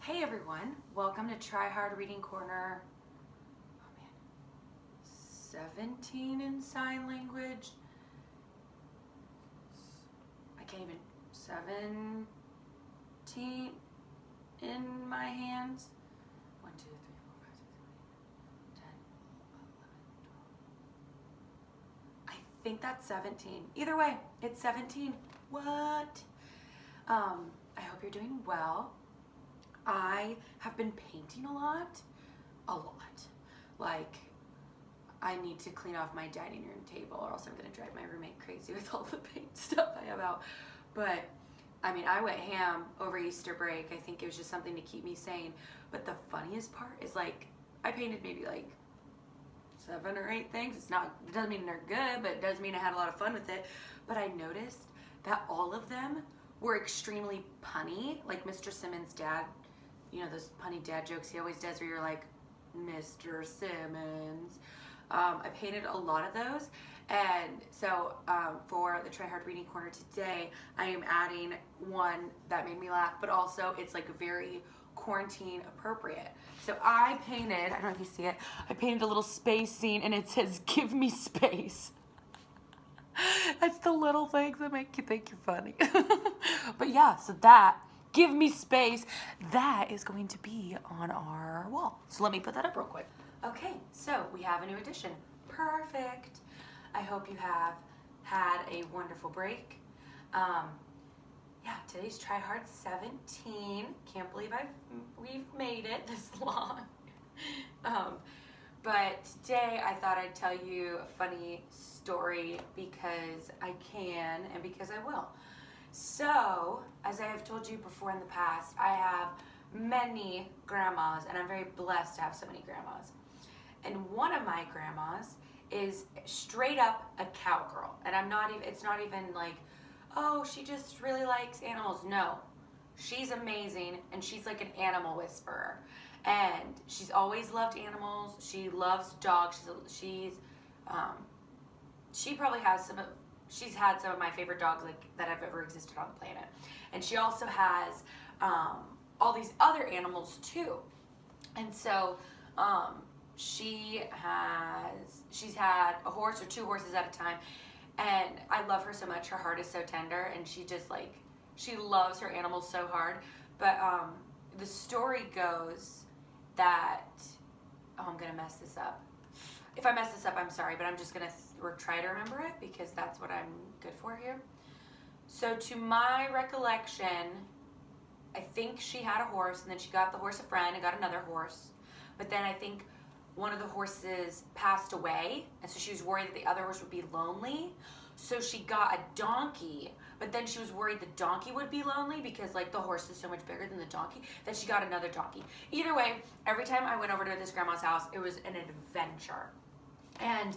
Hey everyone, welcome to TryHard Reading Corner. Oh man, 17 in sign language. I can't even, 17 in my hands. 1, 2, 3, 4, 5, 6, 7, 8, 10, 11, 12. I think that's 17. Either way, it's 17. What? I hope you're doing well. I have been painting a lot. Like, I need to clean off my dining room table or else I'm gonna drive my roommate crazy with all the paint stuff I have out. But, I mean, I went ham over Easter break. I think it was just something to keep me sane. But the funniest part is, like, I painted maybe like 7 or 8 things. It doesn't mean they're good, but it does mean I had a lot of fun with it. But I noticed that all of them were extremely punny, like Mr. Simmons' dad. You know, those punny dad jokes he always does where you're like, Mr. Simmons. I painted a lot of those. And so for the TryHard Reading Corner today, I am adding one that made me laugh, but also it's like very quarantine appropriate. So I painted, I don't know if you see it, I painted a little space scene and it says, give me space. That's the little things that make you think you're funny. But yeah, so that, give me space, that is going to be on our wall. So let me put that up real quick. Okay, so we have a new addition. Perfect. I hope you have had a wonderful break. Yeah, today's TryHard 17. Can't believe we've made it this long. But today I thought I'd tell you a funny story because I can and because I will. So, as I have told you before in the past, I have many grandmas and I'm very blessed to have so many grandmas. And one of my grandmas is straight up a cowgirl. And it's not even like, oh, she just really likes animals. No, she's amazing and she's like an animal whisperer. And she's always loved animals. She loves dogs. She probably has she's had some of my favorite dogs that have ever existed on the planet. And she also has all these other animals too. And so she's had a horse or 2 horses at a time. And I love her so much. Her heart is so tender and she loves her animals so hard. But the story goes that, I'm gonna mess this up. If I mess this up, I'm sorry, but I'm just gonna try to remember it because that's what I'm good for here. So to my recollection, I think she had a horse and then she got the horse a friend and got another horse. But then I think one of the horses passed away and so she was worried that the other horse would be lonely. So she got a donkey, but then she was worried the donkey would be lonely because like the horse is so much bigger than the donkey that she got another donkey. Either way, every time I went over to this grandma's house, it was an adventure. And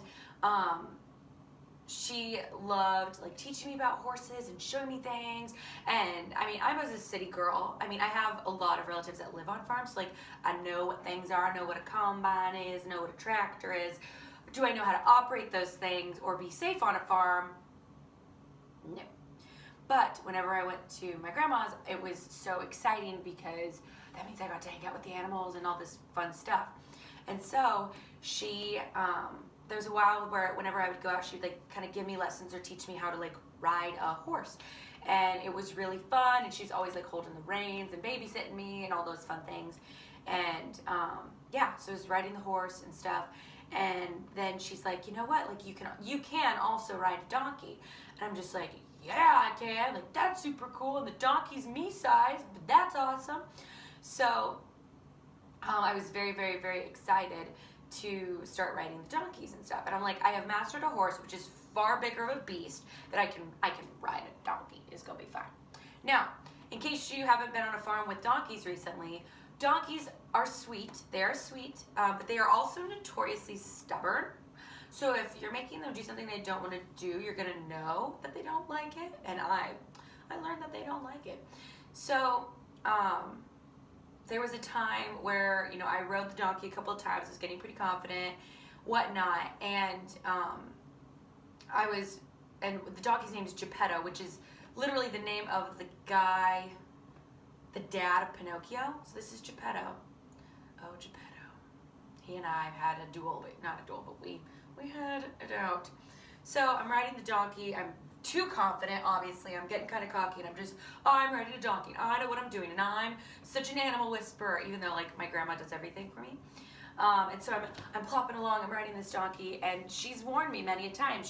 she loved like teaching me about horses and showing me things. And I mean, I was a city girl. I mean, I have a lot of relatives that live on farms. So, like, I know what things are. I know what a combine is. I know what a tractor is. Do I know how to operate those things or be safe on a farm? No. But whenever I went to my grandma's, it was so exciting because that means I got to hang out with the animals and all this fun stuff. And so there was a while where whenever I would go out, she'd like kind of give me lessons or teach me how to like ride a horse. And it was really fun. And she's always like holding the reins and babysitting me and all those fun things. And yeah, so I was riding the horse and stuff. And then she's like, you know what? Like you can also ride a donkey. And I'm just like, yeah, I can. Like that's super cool. And the donkey's me size, but that's awesome. So I was very, very, very excited to start riding the donkeys and stuff. And I'm like, I have mastered a horse, which is far bigger of a beast, that I can ride a donkey. It's gonna be fine. Now, in case you haven't been on a farm with donkeys recently, donkeys are sweet. They are sweet, but they are also notoriously stubborn. So if you're making them do something they don't want to do, you're gonna know that they don't like it. And I learned that they don't like it. So there was a time where, you know, I rode the donkey a couple of times. I was getting pretty confident, whatnot. And and the donkey's name is Geppetto, which is literally the name of the guy the dad of Pinocchio. So this is Geppetto. Oh, Geppetto. He and I had a duel, not a duel, but we had it out. So I'm riding the donkey. I'm too confident, obviously. I'm getting kind of cocky, and I'm riding a donkey. And I know what I'm doing, and I'm such an animal whisperer, even though like my grandma does everything for me. And so I'm plopping along. I'm riding this donkey, and she's warned me many a time.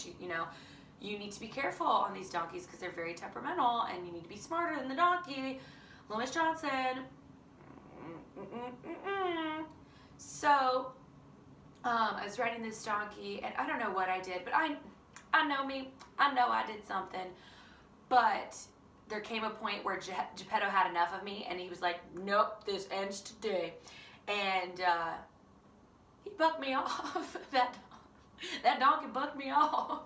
You need to be careful on these donkeys because they're very temperamental, and you need to be smarter than the donkey. Little Miss Johnson. So I was riding this donkey, and I don't know what I did, but I know me. I know I did something. But there came a point where Geppetto had enough of me, and he was like, nope, this ends today. And he bucked me off. That donkey bucked me off.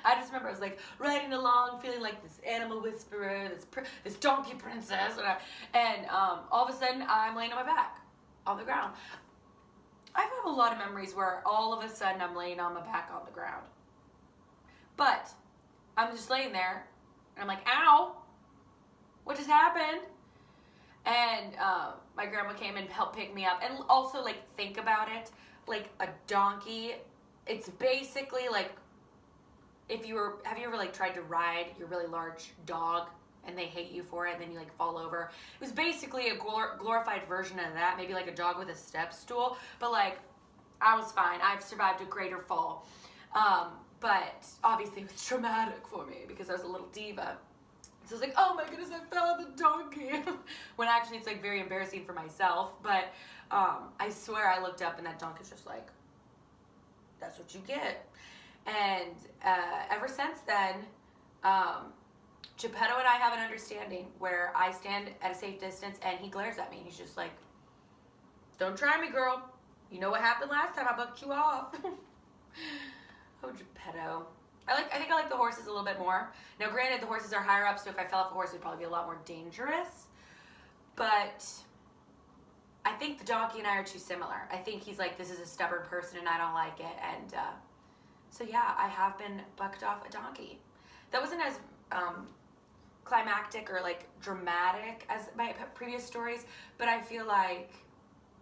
I just remember I was like riding along, feeling like this animal whisperer, this donkey princess, and all of a sudden I'm laying on my back on the ground. I have a lot of memories where all of a sudden I'm laying on my back on the ground. But I'm just laying there, and I'm like, ow, what just happened? And my grandma came and helped pick me up. And also, like, think about it. Like, a donkey, it's basically like, have you ever, like, tried to ride your really large dog and they hate you for it, and then you, like, fall over? It was basically a glorified version of that, maybe like a dog with a step stool. But, like, I was fine. I've survived a greater fall. But obviously it was traumatic for me because I was a little diva. So I was like, oh my goodness, I fell on the donkey. When actually it's like very embarrassing for myself. But I swear I looked up and that donkey's just like, that's what you get. And ever since then, Geppetto and I have an understanding where I stand at a safe distance and he glares at me. He's just like, don't try me, girl. You know what happened last time I bucked you off. Oh, Geppetto. I think I like the horses a little bit more. Now, granted, the horses are higher up, so if I fell off a horse, it would probably be a lot more dangerous. But I think the donkey and I are too similar. I think he's like, this is a stubborn person, and I don't like it. And so, yeah, I have been bucked off a donkey. That wasn't as climactic or, like, dramatic as my previous stories, but I feel like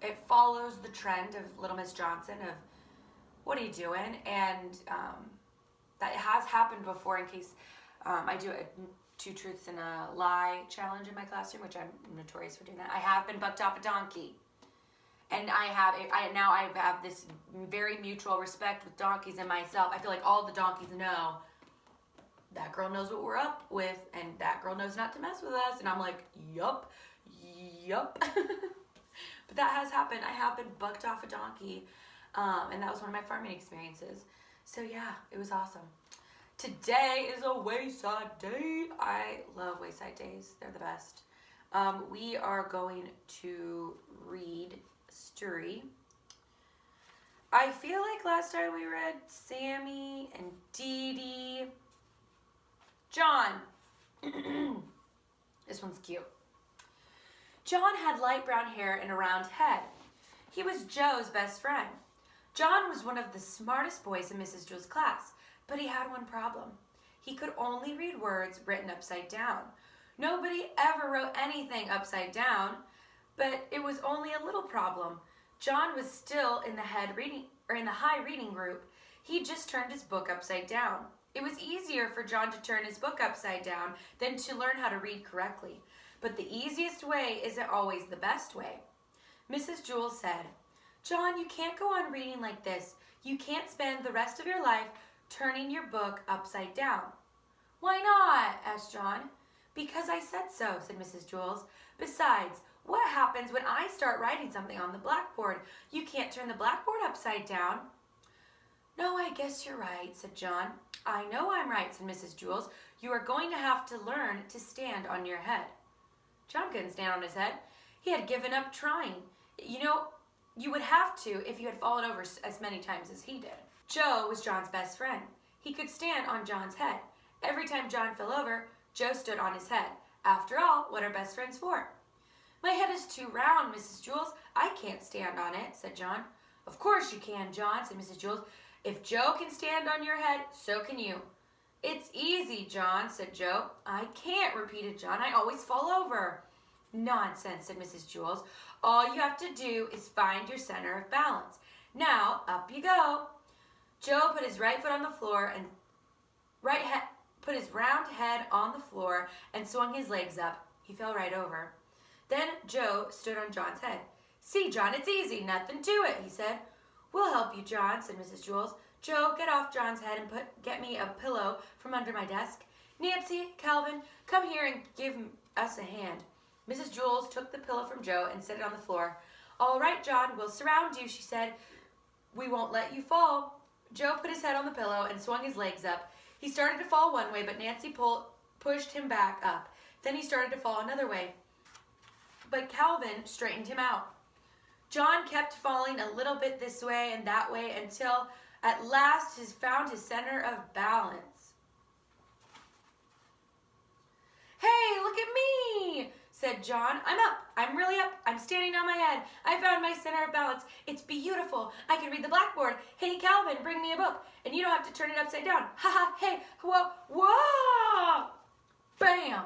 it follows the trend of Little Miss Johnson of, what are you doing? And that has happened before in case I do a 2 truths and a lie challenge in my classroom, which I'm notorious for doing that. I have been bucked off a donkey. And I have this very mutual respect with donkeys and myself. I feel like all the donkeys know that girl knows what we're up with, and that girl knows not to mess with us. And I'm like, yup. But that has happened. I have been bucked off a donkey. And that was one of my farming experiences. So yeah, it was awesome. Today is a Wayside Day. I love Wayside Days. They're the best. We are going to read a story. I feel like last time we read Sammy and Dee Dee. John. This one's cute. John had light brown hair and a round head. He was Joe's best friend. John was one of the smartest boys in Mrs. Jewell's class, but he had one problem. He could only read words written upside down. Nobody ever wrote anything upside down, but it was only a little problem. John was still in the high reading group. He just turned his book upside down. It was easier for John to turn his book upside down than to learn how to read correctly. But the easiest way isn't always the best way. Mrs. Jewell said, John, you can't go on reading like this. You can't spend the rest of your life turning your book upside down. Why not? Asked John. Because I said so, said Mrs. Jewell. Besides, what happens when I start writing something on the blackboard? You can't turn the blackboard upside down. No, I guess you're right, said John. I know I'm right, said Mrs. Jewell. You are going to have to learn to stand on your head. John couldn't stand on his head. He had given up trying. You would have to if you had fallen over as many times as he did. Joe was John's best friend. He could stand on John's head. Every time John fell over, Joe stood on his head. After all, what are best friends for? My head is too round, Mrs. Jewell. I can't stand on it, said John. Of course you can, John, said Mrs. Jewell. If Joe can stand on your head, so can you. It's easy, John, said Joe. I can't, repeated John. I always fall over. Nonsense, said Mrs. Jules. All you have to do is find your center of balance. Now, up you go. Joe put his right foot on the floor and put his round head on the floor and swung his legs up. He fell right over. Then Joe stood on John's head. See, John, it's easy. Nothing to it, he said. We'll help you, John, said Mrs. Jules. Joe, get off John's head and get me a pillow from under my desk. Nancy, Calvin, come here and give us a hand. Mrs. Jules took the pillow from Joe and set it on the floor. All right, John, we'll surround you, she said. We won't let you fall. Joe put his head on the pillow and swung his legs up. He started to fall one way, but Nancy pushed him back up. Then he started to fall another way, but Calvin straightened him out. John kept falling a little bit this way and that way until at last he found his center of balance. Hey, look at me, said John. I'm up. I'm really up. I'm standing on my head. I found my center of balance. It's beautiful. I can read the blackboard. Hey, Calvin, bring me a book. And you don't have to turn it upside down. Ha ha, hey, whoa, whoa. Bam.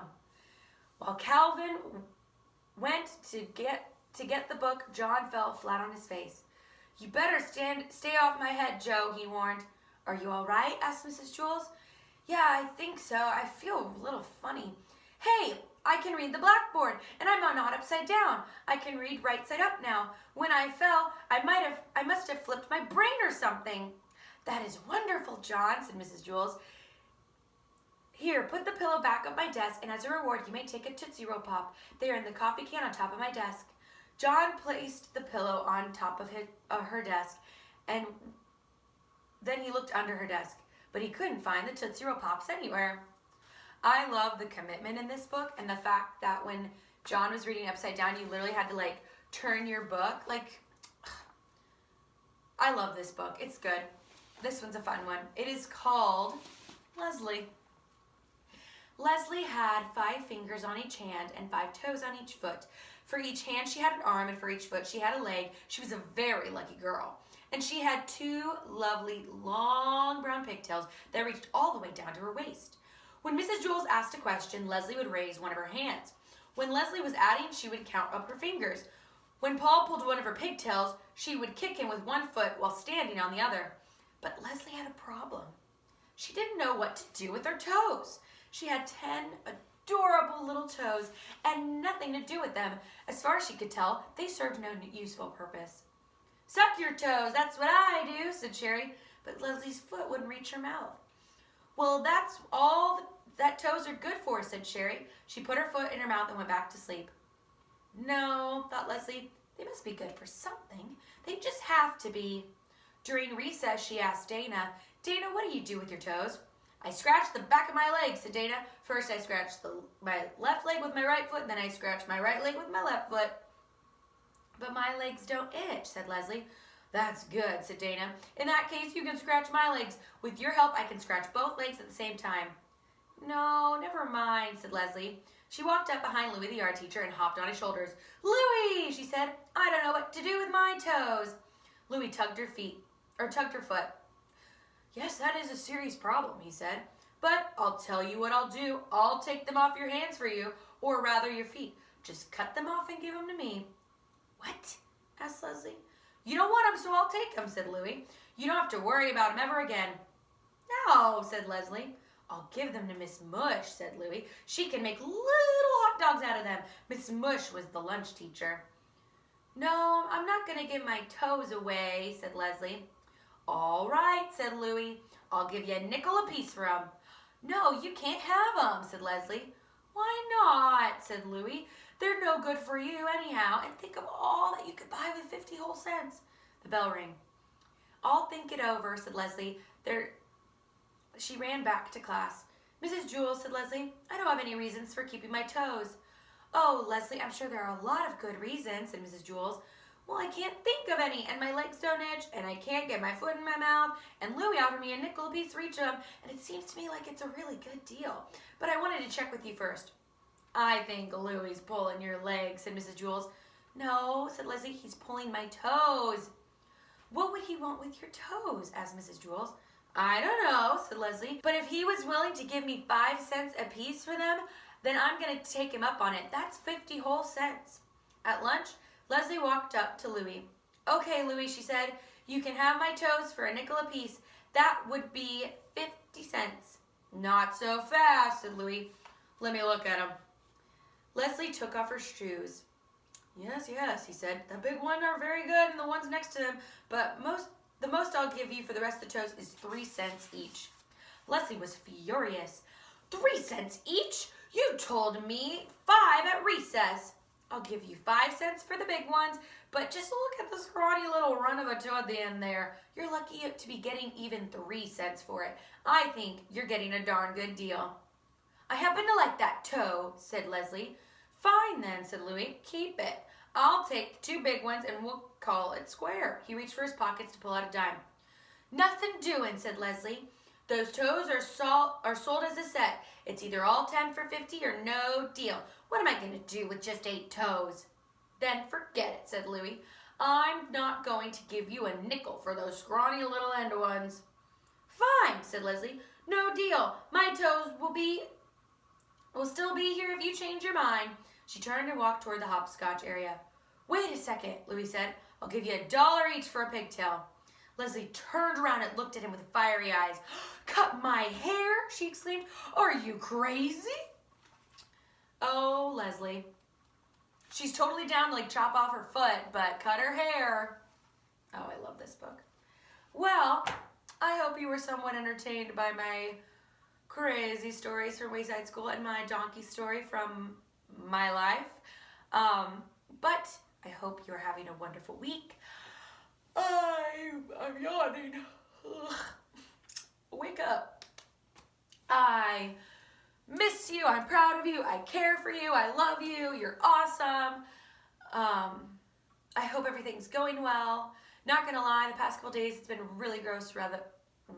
While Calvin went to get the book, John fell flat on his face. You better stay off my head, Joe, he warned. Are you all right? Asked Mrs. Jules. Yeah, I think so. I feel a little funny. Hey, I can read the blackboard, and I'm not upside down. I can read right side up now. When I fell, I must have flipped my brain or something. That is wonderful, John, said Mrs. Jules. Here, put the pillow back up my desk, and as a reward, you may take a Tootsie Roll Pop. They are in the coffee can on top of my desk. John placed the pillow on top of her desk, and then he looked under her desk, but he couldn't find the Tootsie Roll Pops anywhere. I love the commitment in this book and the fact that when John was reading upside down, you literally had to turn your book. I love this book. It's good. This one's a fun one. It is called Leslie. Leslie had 5 fingers on each hand and 5 toes on each foot. For each hand, she had an arm, and for each foot, she had a leg. She was a very lucky girl. And she had 2 lovely, long brown pigtails that reached all the way down to her waist. When Mrs. Jules asked a question, Leslie would raise one of her hands. When Leslie was adding, she would count up her fingers. When Paul pulled one of her pigtails, she would kick him with one foot while standing on the other. But Leslie had a problem. She didn't know what to do with her toes. She had 10 adorable little toes and nothing to do with them. As far as she could tell, they served no useful purpose. Suck your toes, that's what I do, said Sherry, but Leslie's foot wouldn't reach her mouth. Well, that's all that toes are good for, said Sherry. She put her foot in her mouth and went back to sleep. No, thought Leslie, they must be good for something. They just have to be. During recess, she asked Dana, Dana, what do you do with your toes? I scratched the back of my leg, said Dana. First, I scratched my left leg with my right foot, and then I scratched my right leg with my left foot. But my legs don't itch, said Leslie. That's good, said Dana. In that case, you can scratch my legs. With your help, I can scratch both legs at the same time. No, never mind, said Leslie. She walked up behind Louis, the art teacher, and hopped on his shoulders. Louis, she said, I don't know what to do with my toes. Louis tugged her foot. Yes, that is a serious problem, he said. But I'll tell you what I'll do. I'll take them off your hands for you, or rather your feet. Just cut them off and give them to me. What? Asked Leslie. You don't want them, so I'll take them, said Louis. You don't have to worry about them ever again. No, said Leslie. I'll give them to Miss Mush, said Louis. She can make little hot dogs out of them. Miss Mush was the lunch teacher. No, I'm not going to give my toes away, said Leslie. All right, said Louis. I'll give you a nickel apiece for them. No, you can't have them, said Leslie. Why not, said Louis. They're no good for you anyhow, and think of all that you could buy with 50 whole cents. The bell rang. I'll think it over, said Leslie. She ran back to class. Mrs. Jules, said Leslie, I don't have any reasons for keeping my toes. Oh, Leslie, I'm sure there are a lot of good reasons, said Mrs. Jules. Well, I can't think of any, and my legs don't itch, and I can't get my foot in my mouth, and Louis offered me a nickel apiece for each of them, and it seems to me like it's a really good deal. But I wanted to check with you first. I think Louis's pulling your legs, said Mrs. Jules. No, said Leslie, he's pulling my toes. What would he want with your toes? Asked Mrs. Jules. I don't know, said Leslie, but if he was willing to give me 5 cents apiece for them, then I'm going to take him up on it. That's 50 whole cents. At lunch, Leslie walked up to Louie. Okay, Louie, she said, you can have my toes for a nickel apiece. That would be 50 cents. Not so fast, said Louie. Let me look at them. Leslie took off her shoes. Yes, he said. The big ones are very good and the ones next to them, but the most I'll give you for the rest of the toes is 3 cents each. Leslie was furious. 3 cents each? You told me 5 at recess. I'll give you 5 cents for the big ones, but just look at the scrawny little run of a toe at the end there. You're lucky to be getting even 3 cents for it. I think you're getting a darn good deal. I happen to like that toe, said Leslie. Fine then, said Louie. Keep it. I'll take the 2 big ones and we'll call it square. He reached for his pockets to pull out a dime. Nothing doing, said Leslie. Those toes are sold as a set. It's either all 10 for 50 or no deal. What am I going to do with just 8 toes? Then forget it, said Louie. I'm not going to give you a nickel for those scrawny little end ones. Fine, said Leslie. No deal. My toes will still be here if you change your mind. She turned and walked toward the hopscotch area. Wait a second, Louie said. I'll give you $1 each for a pigtail. Leslie turned around and looked at him with fiery eyes. Cut my hair, she exclaimed. Are you crazy? Oh, Leslie. She's totally down to like chop off her foot, but cut her hair. Oh, I love this book. Well, I hope you were somewhat entertained by my crazy stories from Wayside School and my donkey story from my life. But I hope you're having a wonderful week. I'm yawning. Ugh. Wake up. I miss you. I'm proud of you. I care for you. I love you. You're awesome. I hope everything's going well. Not gonna lie, the past couple days it's been really gross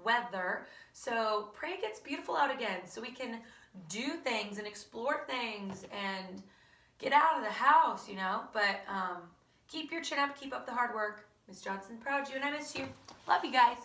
weather. So pray it gets beautiful out again so we can do things and explore things and get out of the house, you know. But keep your chin up. Keep up the hard work. Miss Johnson, proud of you and I miss you. Love you guys.